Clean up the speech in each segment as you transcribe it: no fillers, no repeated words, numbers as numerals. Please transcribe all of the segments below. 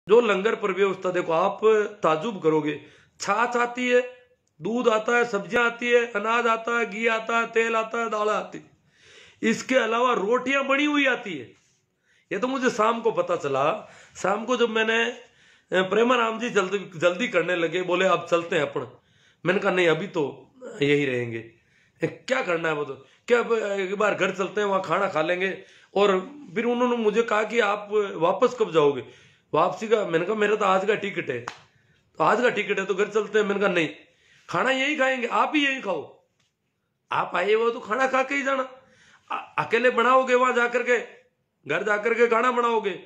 जो लंगर पर व्यवस्था देखो, आप ताजुब करोगे। छाछ आती है, दूध आता है, सब्जियां आती है, अनाज आता है, घी आता है, तेल आता है, दाल आती है। इसके अलावा रोटियां बनी हुई आती है। ये तो मुझे शाम को पता चला। शाम को जब मैंने प्रेमाराम जी जल्दी जल्दी करने लगे, बोले अब चलते हैं अपन। मैंने कहा नहीं, अभी तो यही रहेंगे। क्या करना है वो, तो क्या एक बार घर चलते हैं, वहां खाना खा लेंगे। और फिर उन्होंने मुझे कहा कि आप वापस कब जाओगे, वापसी का। मैंने कहा मेरा तो आज का टिकट है, तो आज का टिकट है तो घर चलते हैं। मैंने कहा नहीं, खाना यही खाएंगे, आप ही यही खाओ। आप आए हो तो खाना खा के ही जाना। अकेले बनाओगे वहां जाकर के, घर जाकर के खाना बनाओगे,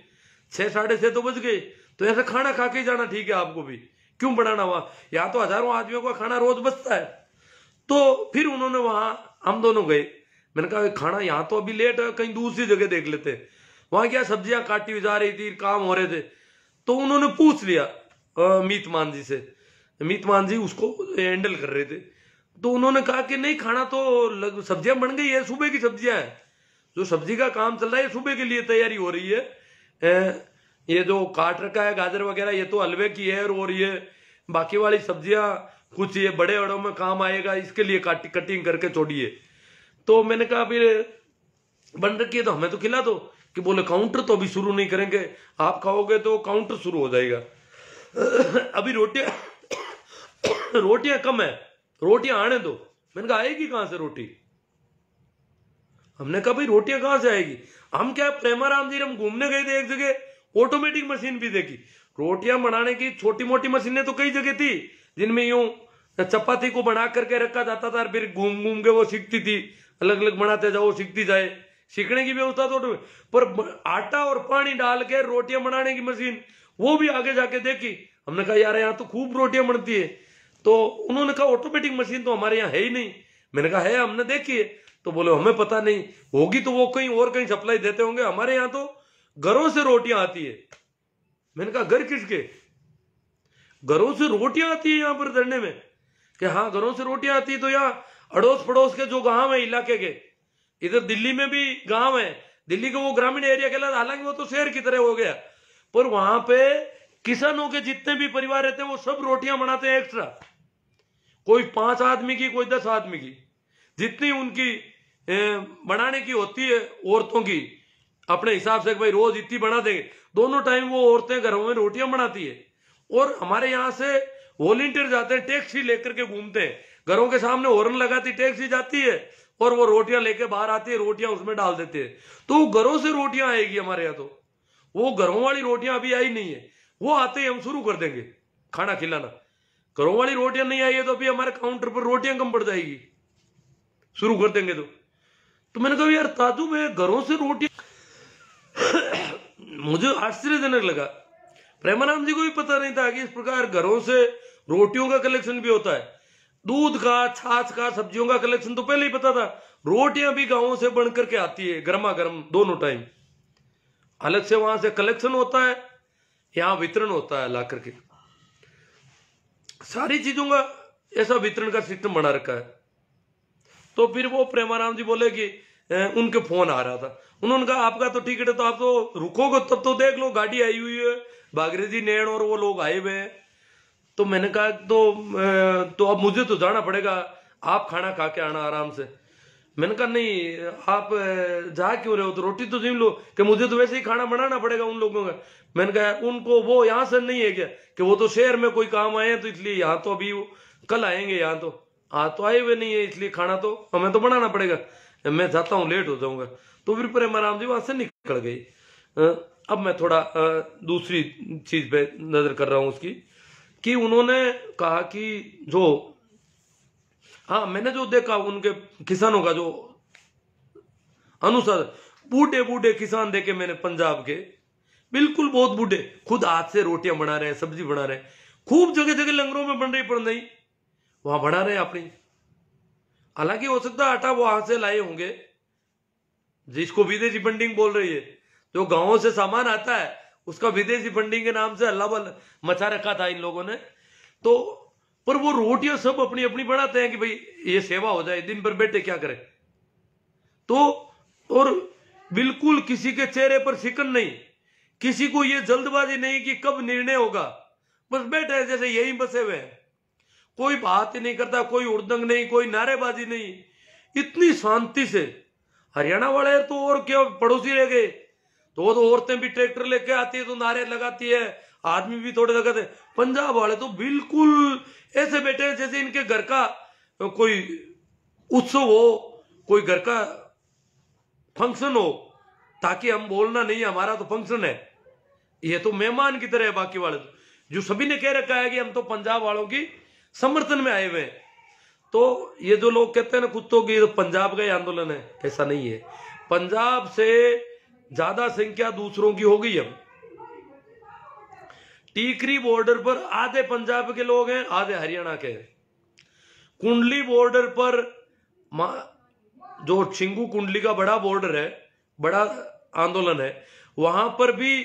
6 साढ़े 6 तो बज गए, तो ऐसे खाना खा के ही जाना। ठीक है, आपको भी क्यों बनाना वहां, यहाँ तो हजारों आदमियों का खाना रोज बचता है। तो फिर उन्होंने वहां, हम दोनों गए। मैंने कहा खाना यहाँ तो अभी लेट है, कहीं दूसरी जगह देख लेते। वहां क्या सब्जियां काटी हुई जा रही थी, काम हो रहे थे। तो उन्होंने पूछ लिया मीतमान जी से, मीतमान जी उसको हैंडल कर रहे थे। तो उन्होंने कहा कि नहीं, खाना तो सब्जियां बन गई है, सुबह की सब्जियां हैं, जो सब्जी का काम चल रहा है सुबह के लिए तैयारी हो रही है। ये जो काट रखा है गाजर वगैरह, ये तो हलवे की है, और ये बाकी वाली सब्जियां कुछ ये बड़े बड़ों में काम आएगा, इसके लिए कटिंग करके छोड़िए। तो मैंने कहा फिर बन रखी है तो हमें तो खिला दो। कि बोले काउंटर तो अभी शुरू नहीं करेंगे, आप खाओगे तो काउंटर शुरू हो जाएगा। अभी रोटियां कम है, रोटियां आने दो। मैंने कहा आएगी कहां से रोटी। हमने कहा भाई रोटियां कहां से आएगी। हम क्या, प्रेमाराम जी हम घूमने गए थे एक जगह, ऑटोमेटिक मशीन भी देखी। रोटियां बनाने की छोटी मोटी मशीनें तो कई जगह थी, जिनमें यूं चपाती को बना करके रखा जाता था, फिर घूम घूम के वो सीखती थी, अलग अलग बनाते जाओ, सीखती जाए। सीखने की व्यवस्था तो, पर आटा और पानी डाल के रोटियां बनाने की मशीन, वो भी आगे जाके देखी। हमने कहा यार यहाँ तो खूब रोटियां बनती है। तो उन्होंने कहा ऑटोमेटिक मशीन तो हमारे यहाँ है ही नहीं। मैंने कहा है, हमने देखी है। तो बोले हमें पता नहीं, होगी तो वो कहीं और कहीं सप्लाई देते होंगे, हमारे यहाँ तो घरों से रोटियां आती है। मैंने कहा घर किसके, घरों से रोटियां आती है यहाँ पर धरने में। कि हाँ घरों से रोटियां आती है। तो यहाँ अड़ोस पड़ोस के जो गांव है इलाके के, इधर दिल्ली में भी गांव है, दिल्ली के वो ग्रामीण एरिया के लिए, हालांकि वो तो शहर की तरह हो गया, पर वहां पे किसानों के जितने भी परिवार रहते हैं वो सब रोटियां बनाते हैं एक्स्ट्रा। कोई 5 आदमी की, कोई 10 आदमी की, जितनी उनकी बनाने की होती है औरतों की, अपने हिसाब से भाई रोज इतनी बना देंगे। दोनों टाइम वो औरतें घरों में रोटियां बनाती है। और हमारे यहाँ से वॉलेंटियर जाते हैं, टैक्सी लेकर के घूमते हैं, घरों के सामने हॉर्न लगाती टैक्सी जाती है, और वो रोटियां लेके बाहर आती है, रोटियां उसमें डाल देते हैं। तो घरों से रोटियां आएगी हमारे यहाँ। तो वो घरों वाली रोटियां अभी आई नहीं है, वो आते ही हम शुरू कर देंगे खाना खिलाना। घरों वाली रोटियां नहीं आई है तो अभी हमारे काउंटर पर रोटियां कम पड़ जाएगी, शुरू कर देंगे। तो मैंने कहा यार ताजुब है, घरों से रोटियां। मुझे आश्चर्यजनक लगा। प्रेमानंद जी को भी पता नहीं था कि इस प्रकार घरों से रोटियों का कलेक्शन भी होता है। दूध का, छाछ का, सब्जियों का कलेक्शन तो पहले ही पता था। रोटियां भी गांवों से बन करके आती है, गर्मा गर्म दोनों टाइम। अलग से वहां से कलेक्शन होता है, यहां वितरण होता है ला करके। सारी चीजों का ऐसा वितरण का सिस्टम बना रखा है। तो फिर वो प्रेमाराम जी बोले कि उनके फोन आ रहा था। उन्होंने कहा आपका तो टिकट है, तो आप तो रुकोगे तब तो देख लो, गाड़ी आई हुई है, भागरे जी, नैण और वो लोग आए हुए हैं। तो मैंने कहा तो अब मुझे तो जाना पड़ेगा, आप खाना खा के आना आराम से। मैंने कहा नहीं, आप जा क्यों रहे हो, तो रोटी तो जिम लो। कि मुझे तो वैसे ही खाना बनाना पड़ेगा उन लोगों का। मैंने कहा उनको वो यहाँ से नहीं है क्या, कि वो तो शहर में कोई काम आए हैं, तो इसलिए यहाँ तो अभी कल आएंगे, यहाँ तो आज तो आए हुए नहीं है, इसलिए खाना तो हमें तो बनाना पड़ेगा, मैं जाता हूँ, लेट हो जाऊंगा। तो फिर प्रेमाराम जी वहां से निकल गई। अब मैं थोड़ा दूसरी चीज पे नजर कर रहा हूं उसकी, कि उन्होंने कहा कि जो, हाँ मैंने जो देखा उनके किसानों का जो अनुसार, बूढ़े बूढ़े किसान देखे मैंने पंजाब के, बिल्कुल बहुत बूढ़े, खुद हाथ से रोटियां बना रहे हैं, सब्जी बना रहे हैं। खूब जगह जगह लंगरों में बन रही, पर नहीं वहां बना रहे हैं अपनी। हालांकि हो सकता है आटा वो हाथ से लाए होंगे, जिसको विदेशी फंडिंग बोल रही है, जो गांवों से सामान आता है उसका विदेशी फंडिंग के नाम से हल्ला बल मचा रखा था इन लोगों ने। तो पर वो रोटियां सब अपनी अपनी बनाते हैं कि भाई ये सेवा हो जाए, दिन भर बैठे क्या करें। तो और बिल्कुल किसी के चेहरे पर शिकन नहीं किसी को ये जल्दबाजी नहीं कि कब निर्णय होगा, बस बैठे हैं जैसे यही बसे हुए हैं, कोई बात ही नहीं करता, कोई उड़दंग नहीं, कोई नारेबाजी नहीं, इतनी शांति से। हरियाणा वाले तो और क्या पड़ोसी रह गए, तो औरतें भी ट्रैक्टर लेके आती है तो नारे लगाती है, आदमी भी थोड़े लगाते। पंजाब वाले तो बिल्कुल ऐसे बैठे हैं जैसे इनके घर का कोई उत्सव हो, कोई घर का फंक्शन हो, ताकि हम बोलना नहीं हमारा तो फंक्शन है, ये तो मेहमान की तरह है। बाकी वाले तो जो सभी ने कह रखा है कि हम तो पंजाब वालों की समर्थन में आए हुए हैं। तो ये जो लोग कहते हैं ना कुत्तों की, तो पंजाब का ही आंदोलन है, ऐसा नहीं है। पंजाब से ज्यादा संख्या दूसरों की हो गई। अब टीकरी बॉर्डर पर आधे पंजाब के लोग हैं, आधे हरियाणा के हैं। कुंडली बॉर्डर पर जो छिंगू कुंडली का बड़ा बॉर्डर है, बड़ा आंदोलन है, वहां पर भी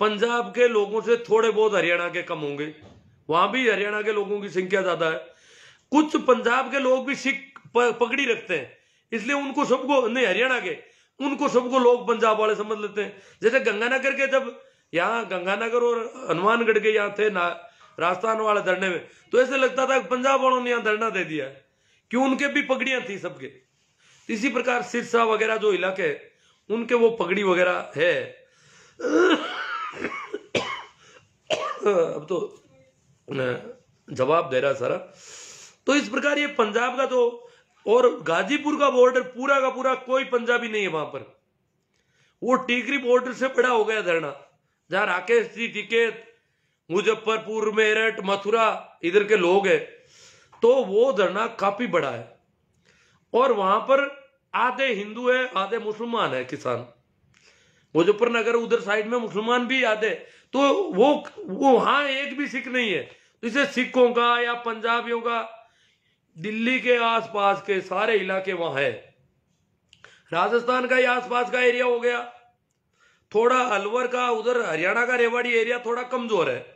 पंजाब के लोगों से थोड़े बहुत हरियाणा के कम होंगे, वहां भी हरियाणा के लोगों की संख्या ज्यादा है। कुछ पंजाब के लोग भी सिख पकड़ी रखते हैं, इसलिए उनको सबको नहीं, हरियाणा के उनको सबको लोग पंजाब वाले समझ लेते हैं। जैसे गंगानगर के, जब यहाँ गंगानगर और हनुमानगढ़ के यहाँ थे ना राजस्थान वाले धरने में, तो ऐसे लगता था कि पंजाब वालों ने यहाँ धरना दे दिया है, क्यों उनके भी पगड़ियां थी सबके। इसी प्रकार सिरसा वगैरह जो इलाके उनके वो पगड़ी वगैरह है। अब तो जवाब दे रहा सारा। तो इस प्रकार ये पंजाब का तो, और गाजीपुर का बॉर्डर पूरा का पूरा कोई पंजाबी नहीं है वहां पर, वो टीकरी बॉर्डर से बड़ा हो गया धरना, जहां राकेश जी टिकैत, मुजफ्फरपुर, मेरठ, मथुरा इधर के लोग हैं, तो वो धरना काफी बड़ा है। और वहां पर आधे हिंदू है, आधे मुसलमान है किसान। मुजफ्फरनगर उधर साइड में मुसलमान भी आधे, तो वो वहां एक भी सिख नहीं है। तो इसे सिखों का या पंजाबियों का दिल्ली के आसपास के सारे इलाके वहां है। राजस्थान का ही आसपास का एरिया हो गया, थोड़ा अलवर का, उधर हरियाणा का रेवाड़ी एरिया थोड़ा कमजोर है,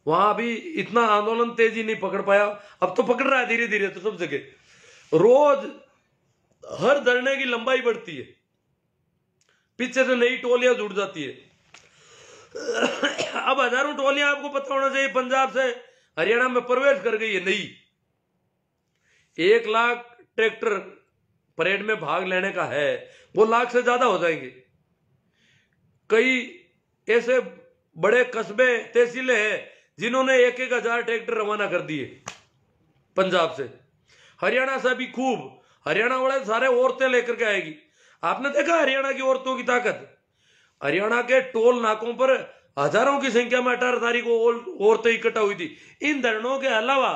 वहां भी इतना आंदोलन तेजी नहीं पकड़ पाया। अब तो पकड़ रहा है धीरे धीरे, तो सब जगह रोज हर धरने की लंबाई बढ़ती है, पीछे से नई टोलियां जुड़ जाती है। अब हजारों टोलियां, आपको पता होना चाहिए, पंजाब से हरियाणा में प्रवेश कर गई है नई। 1 लाख ट्रैक्टर परेड में भाग लेने का है, वो लाख से ज्यादा हो जाएंगे। कई ऐसे बड़े कस्बे तहसीलें हैं जिन्होंने 1-1 हजार ट्रैक्टर रवाना कर दिए पंजाब से। हरियाणा से भी खूब, हरियाणा वाले सारे औरतें लेकर के आएगी। आपने देखा हरियाणा की औरतों की ताकत? हरियाणा के टोल नाकों पर हजारों की संख्या में 18 तारीख को औरतें इकट्ठा हुई थी। इन धरनों के अलावा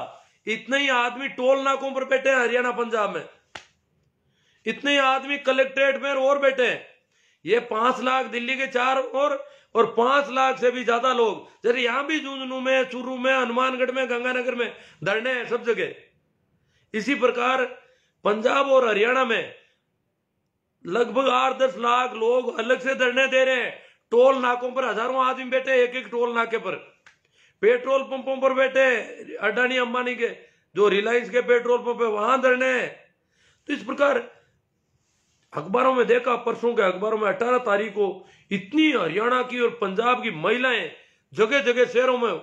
इतने ही आदमी टोल नाकों पर बैठे हैं हरियाणा पंजाब में, इतने ही आदमी कलेक्ट्रेट में और बैठे हैं। ये 5 लाख दिल्ली के 4 और 5 लाख से भी ज्यादा लोग, जैसे यहां भी झुंझुनू में, चूरू में, हनुमानगढ़ में, गंगानगर में धरने हैं सब जगह। इसी प्रकार पंजाब और हरियाणा में लगभग 8-10 लाख लोग अलग से धरने दे रहे हैं। टोल नाकों पर हजारों आदमी बैठे, एक टोल नाके पर, पेट्रोल पंपों पर बैठे, अडानी अंबानी के जो रिलायंस के पेट्रोल पंप है वहां धरने हैं। तो इस प्रकार अखबारों में देखा, परसों के अखबारों में 18 तारीख को इतनी हरियाणा की और पंजाब की महिलाएं जगह जगह शहरों में,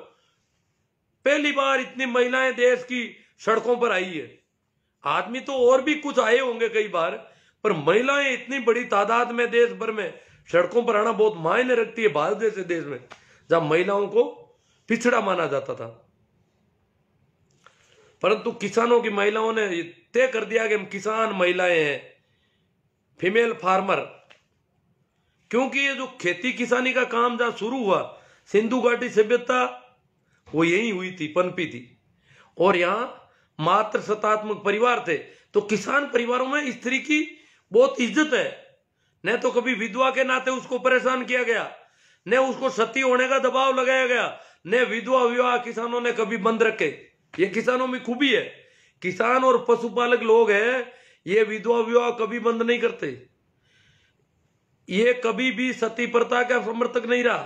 पहली बार इतनी महिलाएं देश की सड़कों पर आई है। आदमी तो और भी कुछ आए होंगे कई बार, पर महिलाएं इतनी बड़ी तादाद में देश भर में सड़कों पर आना बहुत मायने रखती है। भारत जैसे देश में जहां महिलाओं को पिछड़ा माना जाता था, परंतु किसानों की महिलाओं ने तय कर दिया कि हम किसान महिलाएं हैं, फीमेल फार्मर। क्योंकि ये जो खेती किसानी का काम जहां शुरू हुआ, सिंधु घाटी सभ्यता वो यही हुई थी, पनपी थी। और यहां मात्र सत्तात्मक परिवार थे, तो किसान परिवारों में स्त्री की बहुत इज्जत है। न तो कभी विधवा के नाते उसको परेशान किया गया, न उसको सती होने का दबाव लगाया गया, न विधवा विवाह किसानों ने कभी बंद रखे। ये किसानों में खूबी है। किसान और पशुपालक लोग हैं, ये विधवा विवाह कभी बंद नहीं करते। ये कभी भी सती प्रथा का समर्थक नहीं रहा।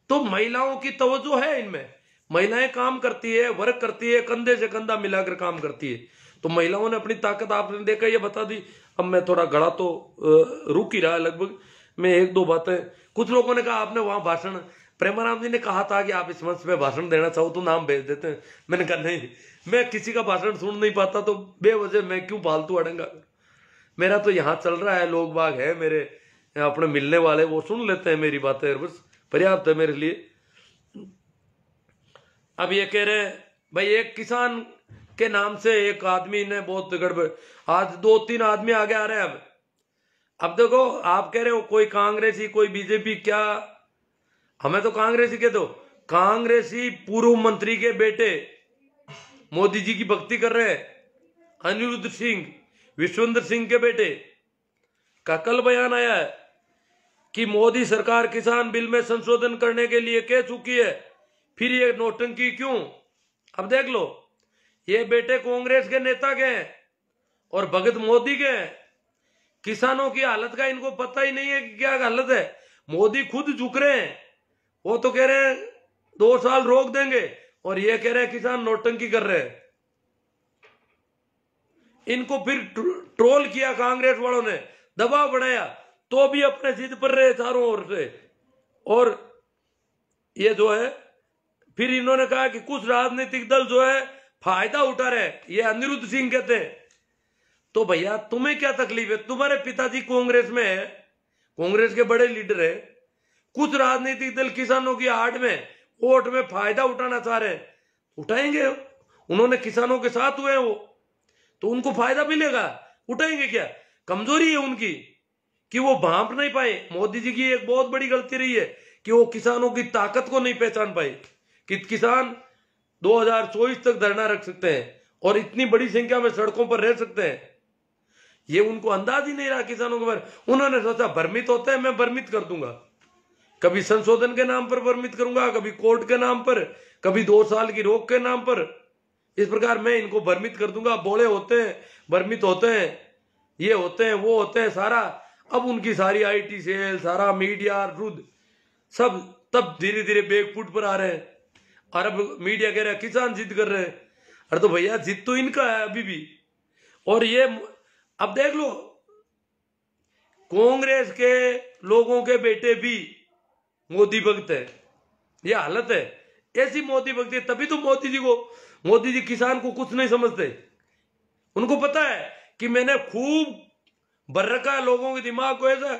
तो महिलाओं की तवज्जो है इनमें, महिलाएं काम करती है, वर्क करती है, कंधे से कंधा मिलाकर काम करती है। तो महिलाओं ने अपनी ताकत, आपने देखा, ये बता दी। अब मैं थोड़ा गला तो रुक ही रहा है लगभग, मैं 1-2 बातें कुछ लोगों ने कहा आपने वहां भाषण, प्रेमाराम जी ने कहा था कि आप इस मंच पे भाषण देना चाहो तो नाम भेज देते हैं। मैंने कहा नहीं, मैं किसी का भाषण सुन नहीं पाता, तो बेवजह मैं क्यों फालतू अड़ंगा। मेरा तो यहाँ चल रहा है, लोग बाग है मेरे अपने मिलने वाले, वो सुन लेते हैं मेरी बातें, बस पर्याप्त है मेरे लिए। अब ये कह रहे भाई एक किसान के नाम से एक आदमी ने बहुत गड़बड़, आज 2-3 आदमी आगे आ रहे हैं। अब देखो आप कह रहे हो कोई कांग्रेसी कोई बीजेपी, क्या हमें तो कांग्रेसी कह दो। कांग्रेसी पूर्व मंत्री के बेटे मोदी जी की भक्ति कर रहे हैं, अनिरुद्ध सिंह, विश्वेंद्र सिंह के बेटे का कल बयान आया है कि मोदी सरकार किसान बिल में संशोधन करने के लिए कह चुकी है, फिर ये नौटंकी क्यों। अब देख लो, ये बेटे कांग्रेस के नेता के हैं और भगत मोदी के हैं। किसानों की हालत का इनको पता ही नहीं है कि क्या हालत है। मोदी खुद झुक रहे हैं, वो तो कह रहे हैं 2 साल रोक देंगे, और ये कह रहे हैं किसान नौटंकी कर रहे हैं। इनको फिर ट्रोल किया कांग्रेस वालों ने, दबाव बढ़ाया, तो भी अपने जिद पर रहे चारों ओर से। और ये जो है फिर इन्होंने कहा कि कुछ राजनीतिक दल जो है फायदा उठा रहे, ये अनिरुद्ध सिंह कहते हैं। तो भैया तुम्हें क्या तकलीफ है, तुम्हारे पिताजी कांग्रेस में है, कांग्रेस के बड़े लीडर है। कुछ राजनीतिक दल किसानों की आड़ में वोट में फायदा उठाना चाह रहे हैं, उठाएंगे। उन्होंने किसानों के साथ हुए हैं वो, तो उनको फायदा मिलेगा, उठाएंगे क्या। कमजोरी है उनकी कि वो भांप नहीं पाए। मोदी जी की एक बहुत बड़ी गलती रही है कि वो किसानों की ताकत को नहीं पहचान पाए कि किसान 2024 तक धरना रख सकते हैं और इतनी बड़ी संख्या में सड़कों पर रह सकते हैं। ये उनको अंदाज ही नहीं रहा किसानों के बारे। उन्होंने सोचा भ्रमित होते हैं, मैं भ्रमित कर दूंगा, कभी संशोधन के नाम पर भ्रमित करूंगा, कभी कोर्ट के नाम पर, कभी 2 साल की रोक के नाम पर। इस प्रकार मैं इनको भ्रमित कर दूंगा। बोले होते हैं, भ्रमित होते हैं, ये होते हैं, वो होते हैं, सारा। अब उनकी सारी आईटी सेल, सारा मीडिया रुद सब तब धीरे धीरे बैकफुट पर आ रहे हैं। और अब मीडिया कह रहा है किसान जिद कर रहे हैं। अरे तो भैया जिद तो इनका है अभी भी। और ये अब देख लो, कांग्रेस के लोगों के बेटे भी मोदी भक्त है। ये हालत है, ऐसी मोदी भक्ति है। तभी तो मोदी जी किसान को कुछ नहीं समझते। उनको पता है कि मैंने खूब भर रखा है लोगों के दिमाग को, ऐसा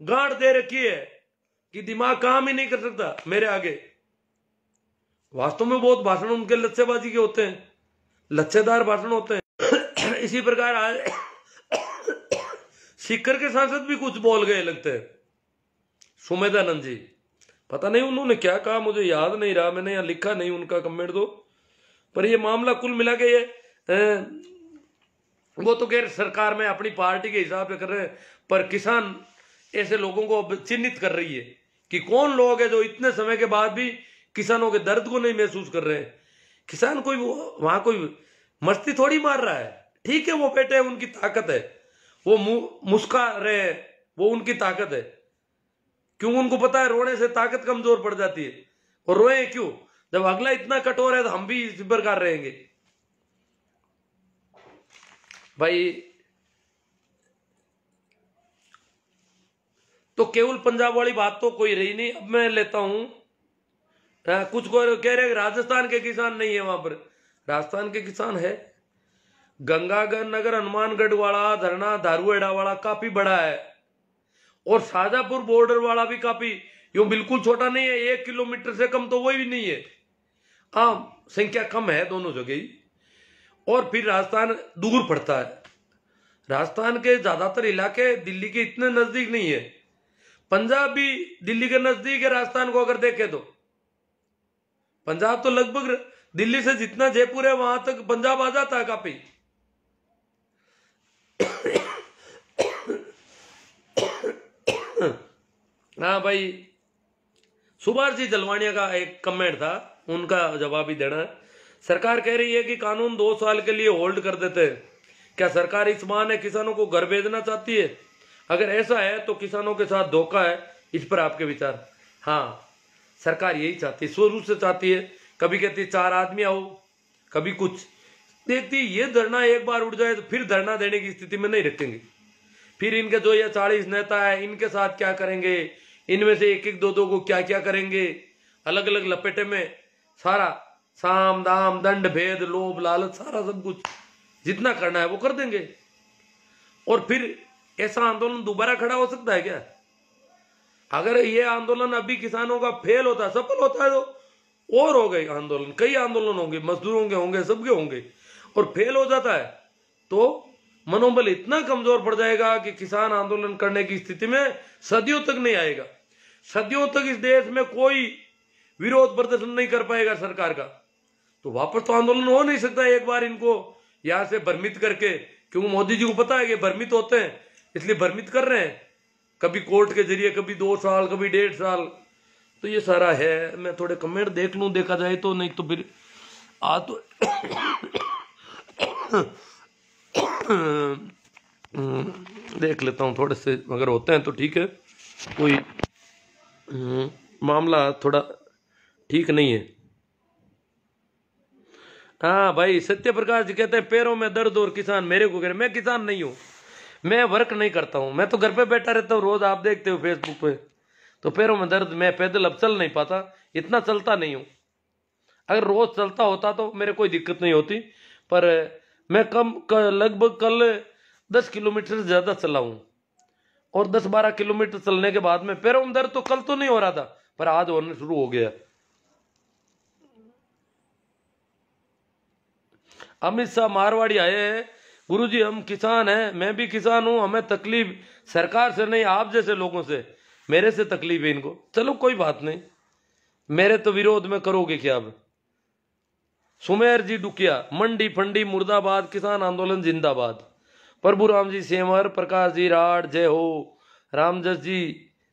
गांठ दे रखी है कि दिमाग काम ही नहीं कर सकता मेरे आगे। वास्तव में बहुत भाषण उनके लच्छेबाजी के होते हैं, लच्छेदार भाषण होते हैं। इसी प्रकार आज सीकर के सांसद भी कुछ बोल गए लगते हैं, सुमेधानंद जी। पता नहीं उन्होंने क्या कहा, मुझे याद नहीं रहा, मैंने यहाँ लिखा नहीं उनका कमेंट दो। पर ये मामला कुल मिला के ये वो तो कह सरकार में अपनी पार्टी के हिसाब से कर रहे हैं, पर किसान ऐसे लोगों को चिन्हित कर रही है कि कौन लोग है जो इतने समय के बाद भी किसानों के दर्द को नहीं महसूस कर रहे हैं। किसान कोई वहां कोई मस्ती थोड़ी मार रहा है। ठीक है, वो बेटे उनकी ताकत है, वो मुस्का रहे हैं, वो उनकी ताकत है। क्यों, उनको पता है रोने से ताकत कमजोर पड़ जाती है। और रोए क्यों, जब अगला इतना कठोर है तो हम भी इस प्रकार रहेंगे। भाई तो केवल पंजाब वाली बात तो कोई रही नहीं। अब मैं लेता हूं, कुछ को कह रहे राजस्थान के किसान नहीं है वहां पर। राजस्थान के किसान है। गंगागढ़ नगर हनुमानगढ़ वाला धरना धारुएड़ा वाला काफी बड़ा है, और शाजापुर बॉर्डर वाला भी काफी, यूं बिल्कुल छोटा नहीं है। 1 किलोमीटर से कम तो वही भी नहीं है। हाँ, संख्या कम है दोनों जगह ही। और फिर राजस्थान दूर पड़ता है। राजस्थान के ज्यादातर इलाके दिल्ली के इतने नजदीक नहीं है। पंजाब भी दिल्ली के नजदीक है। राजस्थान को अगर देखें तो पंजाब तो लगभग दिल्ली से जितना जयपुर है वहां तक पंजाब आ जाता है काफी। हाँ भाई, सुभाष जी जलवानिया का एक कमेंट था, उनका जवाब ही देना है। सरकार कह रही है कि कानून 2 साल के लिए होल्ड कर देते हैं। क्या सरकार इस बहाने किसानों को घर भेजना चाहती है? अगर ऐसा है तो किसानों के साथ धोखा है। इस पर आपके विचार? हाँ, सरकार यही चाहती है, शुरू से चाहती है। कभी कहती है 4 आदमी आओ, कभी कुछ देखती है। ये धरना एक बार उठ जाए तो फिर धरना देने की स्थिति में नहीं रखेंगे। फिर इनके जो ये 40 नेता है, इनके साथ क्या करेंगे, इनमें से एक एक दो दो को क्या क्या करेंगे, अलग अलग लपेटे में सारा साम दाम दंड भेद लोभ लालच सारा सब कुछ जितना करना है वो कर देंगे। और फिर ऐसा आंदोलन दोबारा खड़ा हो सकता है क्या? अगर ये आंदोलन अभी किसानों का फेल होता है, सफल होता है, तो और हो गए आंदोलन, कई आंदोलन होंगे, मजदूरों के होंगे, सबके होंगे। और फेल हो जाता है तो मनोबल इतना कमजोर पड़ जाएगा कि किसान आंदोलन करने की स्थिति में सदियों तक नहीं आएगा। सदियों तक इस देश में कोई विरोध प्रदर्शन नहीं कर पाएगा सरकार का। तो वापस तो आंदोलन हो नहीं सकता एक बार इनको यहां से भ्रमित करके, क्योंकि मोदी जी को पता है कि भ्रमित होते हैं, इसलिए भ्रमित कर रहे हैं, कभी कोर्ट के जरिए, कभी 2 साल, कभी 1.5 साल। तो ये सारा है। मैं थोड़े कमेंट देख लूं, देखा जाए तो, नहीं तो फिर तो देख लेता हूं थोड़े से, अगर होते हैं तो ठीक है। कोई मामला थोड़ा ठीक नहीं है। हाँ भाई, सत्य प्रकाश जी कहते हैं पैरों में दर्द और किसान मेरे को कह रहे। मैं किसान नहीं हूं, मैं वर्क नहीं करता हूं, मैं तो घर पे बैठा रहता हूं, रोज आप देखते हो फेसबुक पे। तो पैरों में दर्द, मैं पैदल अब चल नहीं पाता, इतना चलता नहीं हूं। अगर रोज चलता होता तो मेरे कोई दिक्कत नहीं होती, पर मैं लगभग कल 10 किलोमीटर से ज्यादा चला हूं। और 10-12 किलोमीटर चलने के बाद में पैरों में दर्द तो कल तो नहीं हो रहा था, पर आज होने शुरू हो गया। अमित शाह मारवाड़ी आए हैं, गुरुजी हम किसान हैं, मैं भी किसान हूं, हमें तकलीफ सरकार से नहीं आप जैसे लोगों से, मेरे से तकलीफ है इनको। चलो कोई बात नहीं, मेरे तो विरोध में करोगे क्या अब? सुमेर जी डुकिया, मंडी फंडी मुर्दाबाद, किसान आंदोलन जिंदाबाद। प्रभु राम जी सेमर, प्रकाश जी राठ, जय हो। रामजस जी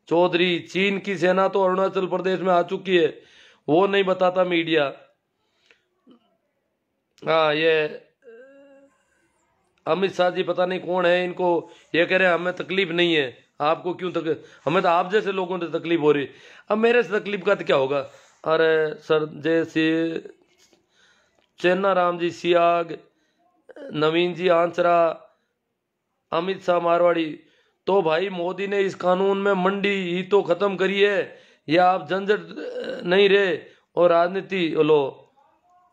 चौधरी, चीन की सेना तो अरुणाचल प्रदेश में आ चुकी है, वो नहीं बताता मीडिया। हाँ, ये अमित शाह जी पता नहीं कौन है, इनको ये कह रहे हैं हमें तकलीफ नहीं है, आपको क्यों तकलीफ? हमें तो आप जैसे लोगों से तकलीफ हो रही, अब मेरे से तकलीफ का तो क्या होगा? अरे सर, जैसे चेन्ना राम जी सियाग, नवीन जी आंसरा, अमित शाह मारवाड़ी। तो भाई मोदी ने इस कानून में मंडी ही तो खत्म करी है, या आप झंझट नहीं रहे और राजनीति लो।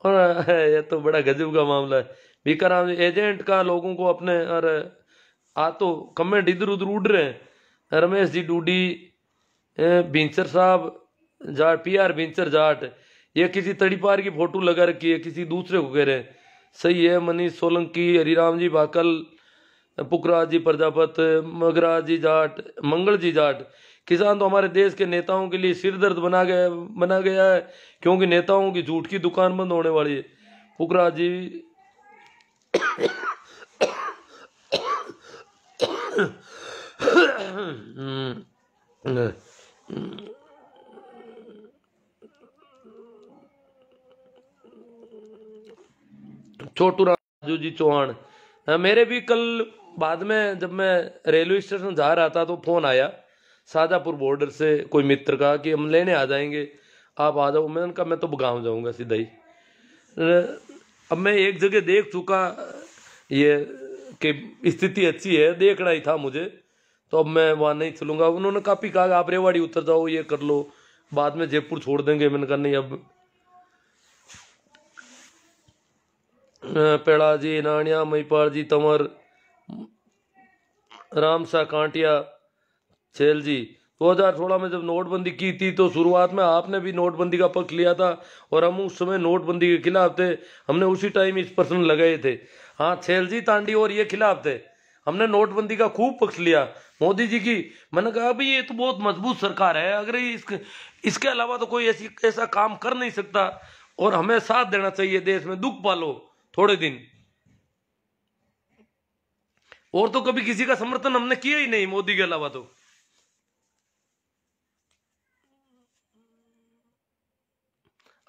और ये तो बड़ा गजब का मामला है। बीकाराम एजेंट का लोगों को अपने, अरे तो कमेंट इधर उधर उड़ रहे हैं। रमेश जी डूडी, भिंसर साहब जाट, PR भिंसर जाट, ये किसी तड़ीपार की फोटो लगा रखी है, किसी दूसरे को कह रहे हैं। सही है। मनीष सोलंकी, हरिराम जी भाकल, पुखराज जी प्रजापत, मगराज जी जाट, मंगल जी जाट। किसान तो हमारे देश के नेताओं के लिए सिरदर्द बना गया है, क्योंकि नेताओं की झूठ की दुकान बंद होने वाली है। पुखराज जी छोटू राजू जी चौहान, मेरे भी कल बाद में जब मैं रेलवे स्टेशन जा रहा था तो फोन आया शाजापुर बॉर्डर से कोई मित्र का कि हम लेने आ जाएंगे, आप आ जाओ। मैंने कहा मैं तो गाँव जाऊंगा सीधा ही। अब मैं एक जगह देख चुका ये कि स्थिति अच्छी है, देखना ही था मुझे, तो अब मैं वहाँ नहीं चलूंगा। उन्होंने काफी कहा आप रेवाड़ी उतर जाओ, ये कर लो, बाद में जयपुर छोड़ देंगे। मैंने कहा नहीं, अब पेड़ा जी, नानिया, महिपाल जी तंवर, रामसा कांटिया, छेल जी। 2016 में जब नोटबंदी की थी तो शुरुआत में आपने भी नोटबंदी का पक्ष लिया था, और हम उस समय नोटबंदी के खिलाफ थे, हमने उसी टाइम इस प्रश्न लगाए थे। हाँ, छेल जी, तांडी और ये खिलाफ थे, हमने नोटबंदी का खूब पक्ष लिया मोदी जी की। मैंने कहा भाई ये तो बहुत मजबूत सरकार है, अगर इसके अलावा तो कोई ऐसा काम कर नहीं सकता, और हमें साथ देना चाहिए, देश में दुख पालो थोड़े दिन। और तो कभी किसी का समर्थन हमने किया ही नहीं मोदी के अलावा। तो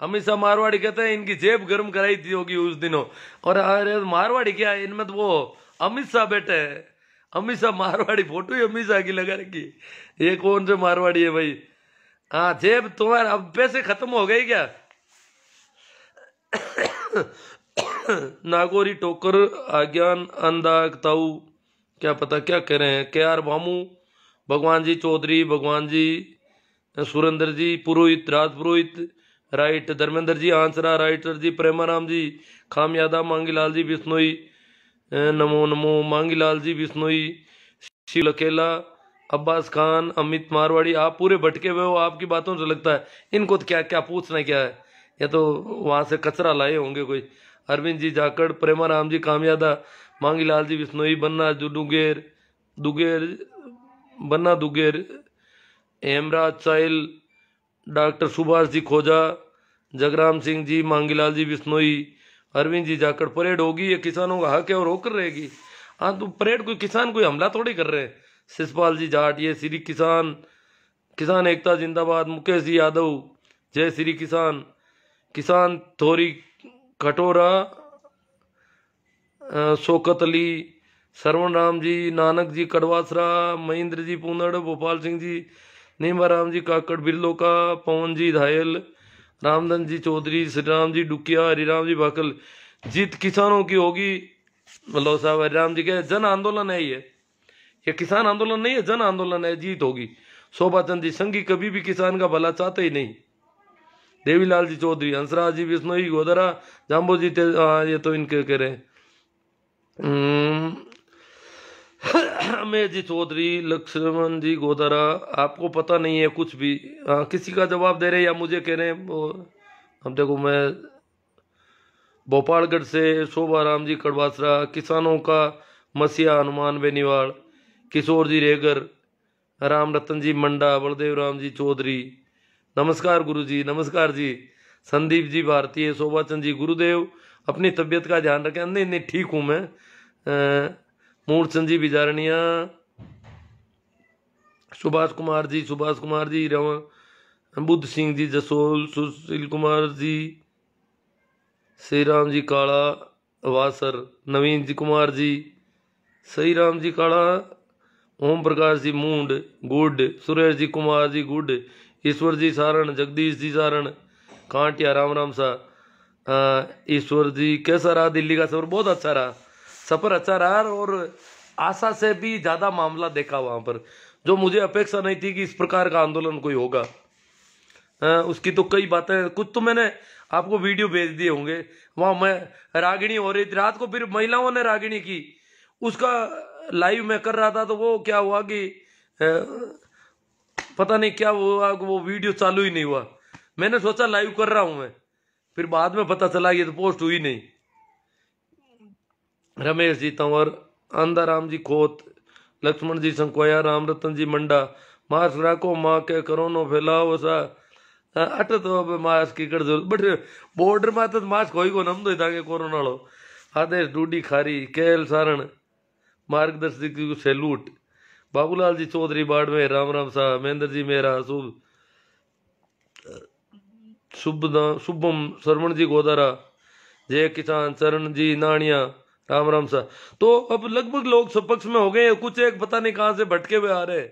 अमित शाह मारवाड़ी कहते हैं इनकी जेब गर्म कराई थी होगी उस दिनों। और अरे मारवाड़ी क्या है, इनमें तो वो अमित शाह बैठे है। अमित शाह मारवाड़ी फोटो ही अमित शाह की लगा रखी, ये कौन से मारवाड़ी है भाई? हाँ, जेब तुम्हारे अब पैसे खत्म हो गए क्या? नागौरी टोकर आज्ञान अंदाताऊ, क्या पता क्या कह रहे हैं। KR भामू, भगवान जी चौधरी, भगवान जी सुरेंद्र जी पुरोहित, Raj Purohit right, Dharmendra ji आंसरा right sir जी, प्रेमाराम जी खामयादा, मांगीलाल जी बिश्नोई नमो नमो, मांगीलाल जी बिश्नोई, शिव लकेला, अब्बास खान, अमित मारवाड़ी, आप पूरे भटके हुए हो, आपकी बातों से लगता है इनको तो क्या क्या पूछना क्या है, या तो वहां से कचरा लाए होंगे कोई। अरविंद जी जाकड़, प्रेमाराम जी कामयादा, मांगीलाल जी बिश्नोई, बन्ना दुगेर दुगेर बन्ना दुगेर, हेमराज साहिल, डॉक्टर सुभाष जी खोजा, जगराम सिंह जी, मांगीलाल जी बिश्नोई, अरविंद जी जाकड़। परेड होगी, ये किसानों का हक है और होकर रहेगी। हाँ तो परेड कोई किसान कोई हमला थोड़ी कर रहे हैं। शिषपाल जी जाट, ये श्री किसान, किसान एकता जिंदाबाद, मुकेश जी यादव, जय श्री किसान, किसान थोरी कटोरा, शौकत अली, सरवण राम जी, नानक जी कड़वासरा, महेंद्र जी पूनड़, भोपाल सिंह जी, नीमा राम जी काकड़ बिरलो का, पवन जी घायल, रामधन जी चौधरी, श्री राम जी डुकिया, हरिराम जी बाकल। जीत किसानों की होगी। मतलब साहब हरिराम जी के जन आंदोलन है ये किसान आंदोलन नहीं है, जन आंदोलन है, जीत होगी। शोभा चंद जी संघी कभी भी किसान का भला चाहते ही नहीं। देवीलाल जी चौधरी, हंसराज जी बिश्नोई गोदरा, जाम्बो जी ये तो इनके कह रहे हैं। अमेर जी चौधरी, लक्ष्मण जी गोदरा, आपको पता नहीं है कुछ भी। किसी का जवाब दे रहे या मुझे कह रहे हैं। अब देखो मैं भोपालगढ़ से शोभा राम जी कड़वासरा, किसानों का मसीहा हनुमान बेनीवाल, किशोर जी रेगर, राम रतन जी मंडा, बलदेव राम जी चौधरी, नमस्कार गुरु जी, नमस्कार जी। संदीप जी भारतीय, शोभा चंद जी गुरुदेव, अपनी तबीयत का ध्यान रखें। नहीं नहीं ठीक हूं मैं। मूर्चंद जी बिजारनिया, सुभाष कुमार जी रमन, बुद्ध सिंह जी जसोल, सुशील कुमार जी, श्री राम जी काला वासर, नवीन जी कुमार जी, श्री राम जी काला, ओम प्रकाश जी मूंड गुड, सुरेश जी कुमार जी गुड, ईश्वर जी सारण, जगदीश जी सारण, कांटिया, राम राम सा। ईश्वर जी कैसा रहा दिल्ली का सफर? बहुत अच्छा रहा, सफर अच्छा रहा और आशा से भी ज्यादा मामला देखा वहां पर। जो मुझे अपेक्षा नहीं थी कि इस प्रकार का आंदोलन कोई होगा, उसकी तो कई बातें, कुछ तो मैंने आपको वीडियो भेज दिए होंगे। वहां मैं रागिणी हो रही थी रात को, फिर महिलाओं ने रागिणी की, उसका लाइव मैं कर रहा था। तो वो क्या हुआ कि पता नहीं क्या हुआ, वो वीडियो चालू ही नहीं हुआ। मैंने सोचा लाइव कर रहा हूं मैं, फिर बाद में पता चला ये तो पोस्ट हुई नहीं। रमेश जी तंवर, आंदाराम जी खोत, लक्ष्मण जी संकोया, राम रतन जी मंडा, मास्क राखो माँ के करोनो फैलाओ सा अट तो अब मास्क की कर दो बट बॉर्डर में तो मास्क होई को नम दो ताकि कोरोना लो। आदेश डूडी खारी, केएल सारण, मार्गदर्शक को सैल्यूट। बाबूलाल जी चौधरी बाड़मेर, राम राम साहब, महेंद्र जी मेरा शुभम, सरवण जी गोदारा, जय किसान, चरण जी नानिया, राम राम सा। तो अब लगभग लोग सपक्ष में हो गए, कुछ एक पता नहीं कहां से भटके हुए आ रहे।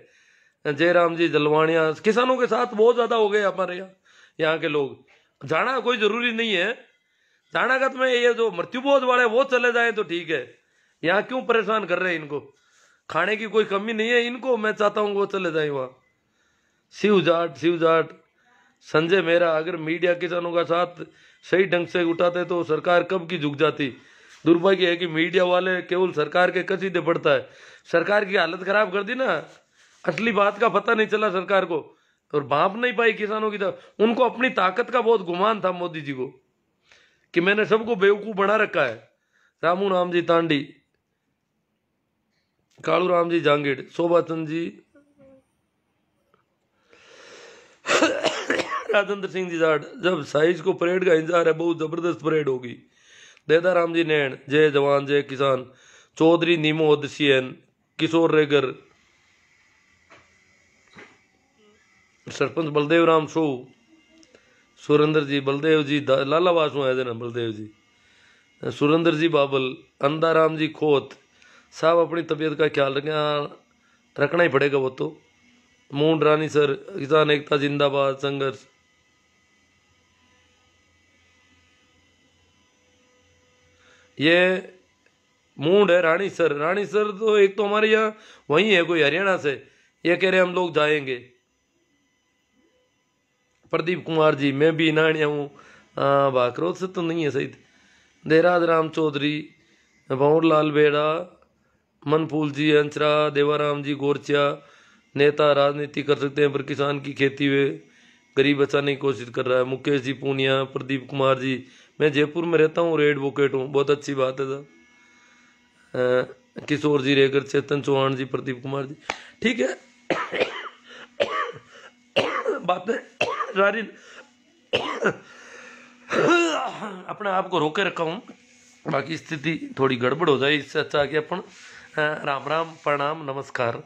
जयराम जी जलवानिया, किसानों के साथ बहुत ज्यादा हो गए हमारे यहाँ के लोग। जाना कोई जरूरी नहीं है, जाना का तुम्हें ये जो मृत्युबोध वाले वो चले जाए तो ठीक है। यहाँ क्यों परेशान कर रहे हैं इनको? खाने की कोई कमी नहीं है इनको, मैं चाहता हूँ वो चले जाए वहां। शिव जाट संजय मेरा, अगर मीडिया किसानों का साथ सही ढंग से उठाते तो सरकार कब की झुक जाती। दुर्भाग्य है कि मीडिया वाले केवल सरकार के कसीदे पड़ता है। सरकार की हालत खराब कर दी ना, असली बात का पता नहीं चला सरकार को और भाप नहीं पाई किसानों की तरफ। उनको अपनी ताकत का बहुत गुमान था मोदी जी को कि मैंने सबको बेवकूफ बना रखा है। रामू राम जी तांडी, कालू राम जी जांगीड़, शोभा चंद जी, राजेंद्र सिंह जी जाट। जब साइज को परेड का इंतजार है, बहुत जबरदस्त परेड होगी। देदा राम जी नैन, जय जवान जय किसान। चौधरी नीमो ओदसियन, किशोर रेगर, सरपंच बलदेव राम शो, सुरेंद्र जी, बलदेव जी लाला वासु है ना बलदेव जी, सुरेंद्र जी बाबल, अंदाराम जी खोत। साहब अपनी तबीयत का ख्याल रखें, रखना ही पड़ेगा वो तो। मूंड रानी सर, किसान एकता जिंदाबाद, संघर्ष। ये मूंड है रानी सर तो एक तो हमारे यहाँ वही है कोई हरियाणा से, ये कह रहे हम लोग जाएंगे। प्रदीप कुमार जी, मैं भी नानिया हूँ। हाँ, बाकरोल से तो नहीं है सही। देराज राम चौधरी, भंवर लाल बेड़ा, मनफूल जी अंचरा, देवाराम जी गोरचिया, नेता राजनीति कर सकते हैं पर किसान की खेती वे गरीब बचाने की कोशिश कर रहा है। मुकेश जी पूनिया, प्रदीप कुमार जी, मैं जयपुर में रहता हूँ, रेड एडवोकेट हूँ। बहुत अच्छी बात है सर। किशोर जी रेगर, चेतन चौहान जी, प्रदीप कुमार जी, ठीक है। बातें जारी अपने आप को रोके रखा हूँ, बाकी स्थिति थोड़ी गड़बड़ हो जाए, इससे अच्छा कि अपन राम राम, प्रणाम, नमस्कार।